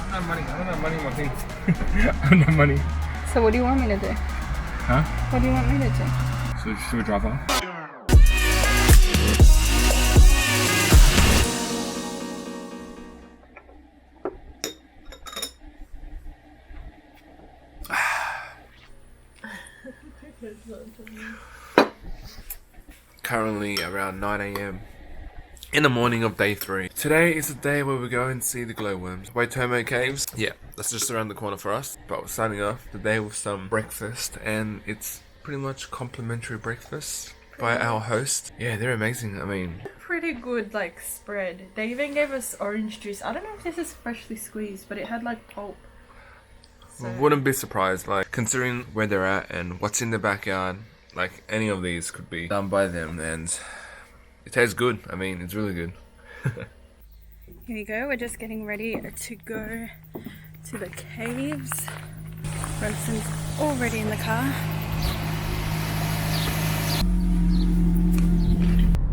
don't have money. I don't have money in my thing. I don't have money. So what do you want me to do? Huh? What do you want me to do? So should we drive off? Currently around 9 AM in the morning of day 3. Today is the day where we go and see the glowworms. Waitomo Caves. Yeah, that's just around the corner for us. But we're starting off the day with some breakfast, and it's pretty much complimentary breakfast by our host. Yeah, they're amazing. I mean, Pretty good, like, spread. They even gave us orange juice. I don't know if this is freshly squeezed, but it had like pulp. So wouldn't be surprised, like, considering where they're at and what's in the backyard. Like, any of these could be done by them, and it tastes good. I mean, it's really good. here you go. We're just getting ready to go to the caves. Brunson's already in the car.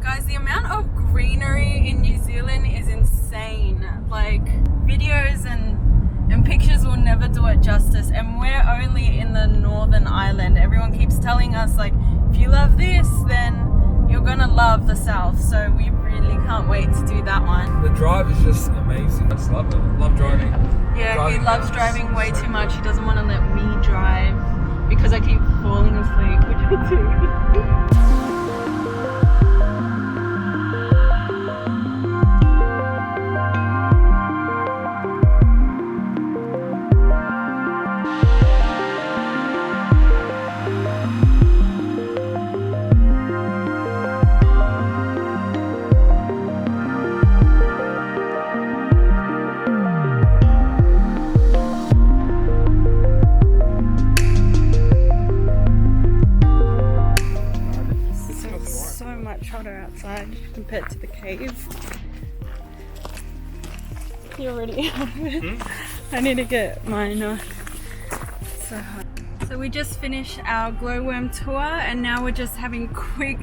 Guys, the amount of greenery in New Zealand is insane. Like, videos and pictures will never do it justice, and we're only in the Northern Island. Everyone keeps telling us, like, if you love this, then you're gonna love the South, so we really can't wait to do that one. The drive is just amazing. I just love it. I love driving. Yeah, he loves driving way too much. He doesn't want to let me drive because I keep falling asleep, which I do. Outside compared to the cave. You already have it. I need to get mine so hot. So we just finished our glowworm tour, and now we're just having quick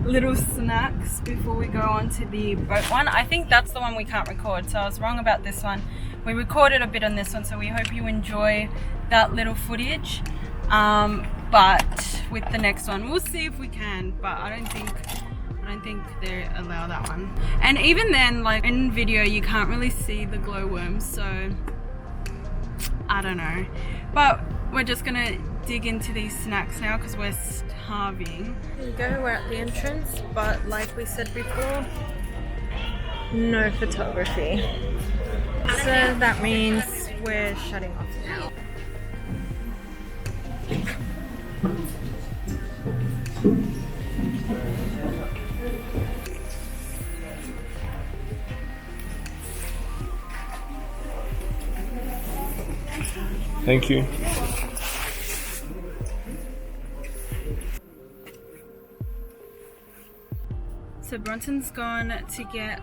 little snacks before we go on to the boat one. I think that's the one we can't record, so I was wrong about this one. We recorded a bit on this one, so we hope you enjoy that little footage. But with the next one, we'll see if we can, but I don't think they allow that one. And even then, like, in video you can't really see the glowworms, so I don't know. But we're just gonna dig into these snacks now because we're starving. There you go, we're at the entrance, but like we said before, no photography. So that means we're shutting off now. Thank you. So Bronson's gone to get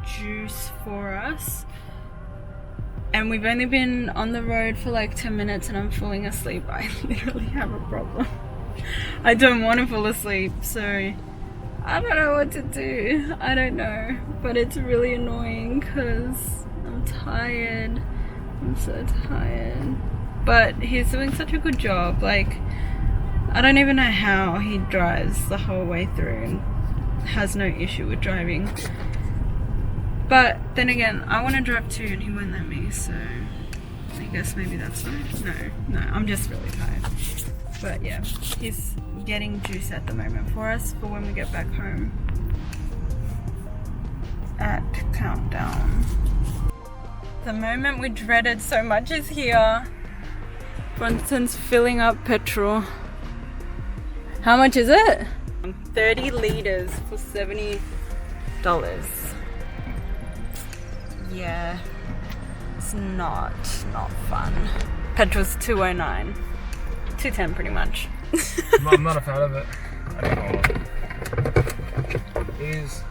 juice for us, and we've only been on the road for like 10 minutes and I'm falling asleep. I literally have a problem. I don't want to fall asleep, so I don't know what to do. I don't know, but it's really annoying because I'm tired. I'm so tired. But he's doing such a good job. Like, I don't even know how he drives the whole way through and has no issue with driving. But then again, I want to drive too and he won't let me, so I guess maybe that's why. No, I'm just really tired. But yeah, he's getting juice at the moment for us for when we get back home at countdown. The moment we dreaded so much is here. Bronson's filling up petrol. How much is it? 30 litres for $70. Yeah, it's not fun. Petrol's $2.09. $2.10 pretty much. I'm not a fan of it. I don't know. It is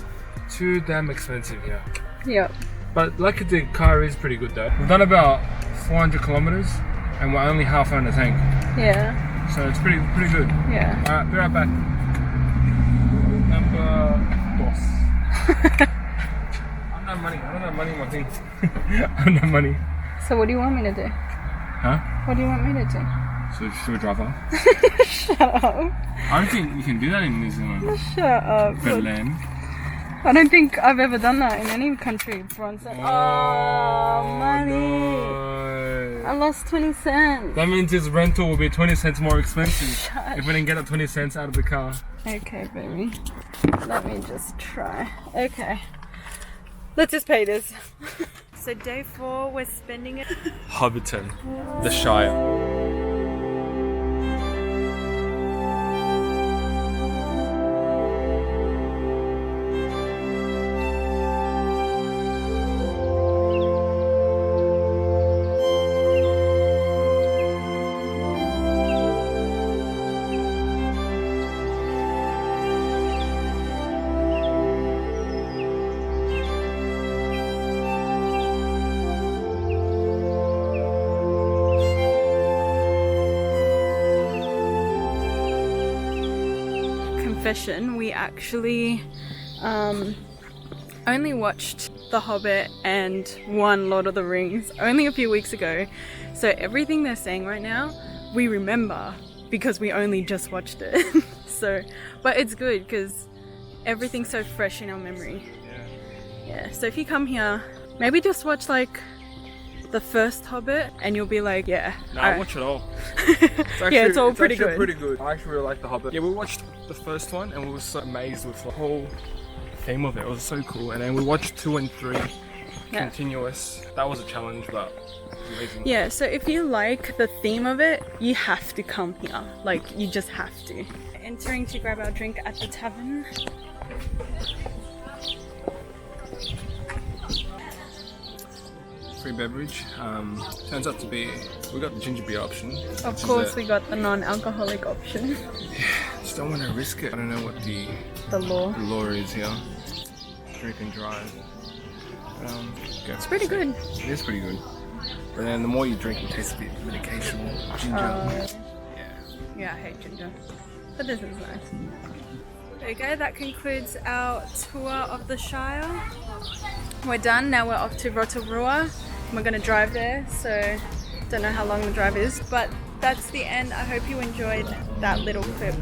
too damn expensive, yeah. Yep. But lucky the car is pretty good though. We've done about 400 kilometers and we're only half on the tank. Yeah. So it's pretty good. Yeah. Alright, be right back. Number dos. I don't have money in my thing. I don't have money. So So what do you want me to do? Huh? What do you want me to do? So should we drive off? Shut up. I don't think you can do that in New Zealand. Shut up. Berlin. I don't think I've ever done that in any country before. Oh, money. No. I lost 20 cents. That means his rental will be 20 cents more expensive Shush. if we didn't get the 20 cents out of the car. Okay, baby. Let me just try. Okay. Let's just pay this. So day 4, we're spending it. Hobbiton, the Shire. Confession, we actually only watched The Hobbit and one Lord of the Rings only a few weeks ago, so everything they're saying right now we remember because we only just watched it. So but it's good because everything's so fresh in our memory. Yeah, so if you come here, maybe just watch like the first Hobbit and you'll be like, yeah. No, I watch it all. Yeah, it's all pretty good. Pretty good. I actually really like The Hobbit. Yeah, we watched the first one and we were so amazed with the whole theme of it. It was so cool. And then we watched 2 and 3 continuous. That was a challenge, but it was amazing. Yeah, so if you like the theme of it, you have to come here. Like, you just have to. Entering to grab our drink at the tavern. Free beverage. Turns out to be, we got the ginger beer option. Of course, we got the non-alcoholic option. Just don't want to risk it. I don't know what the law is here. Drink and drive. It's pretty good. It is pretty good. But then the more you drink, it tastes a bit medication. Ginger. Yeah, I hate ginger. But this is nice. Okay, that concludes our tour of the Shire. We're done. Now we're off to Rotorua. We're going to drive there, so don't know how long the drive is, but that's the end. I hope you enjoyed that little clip.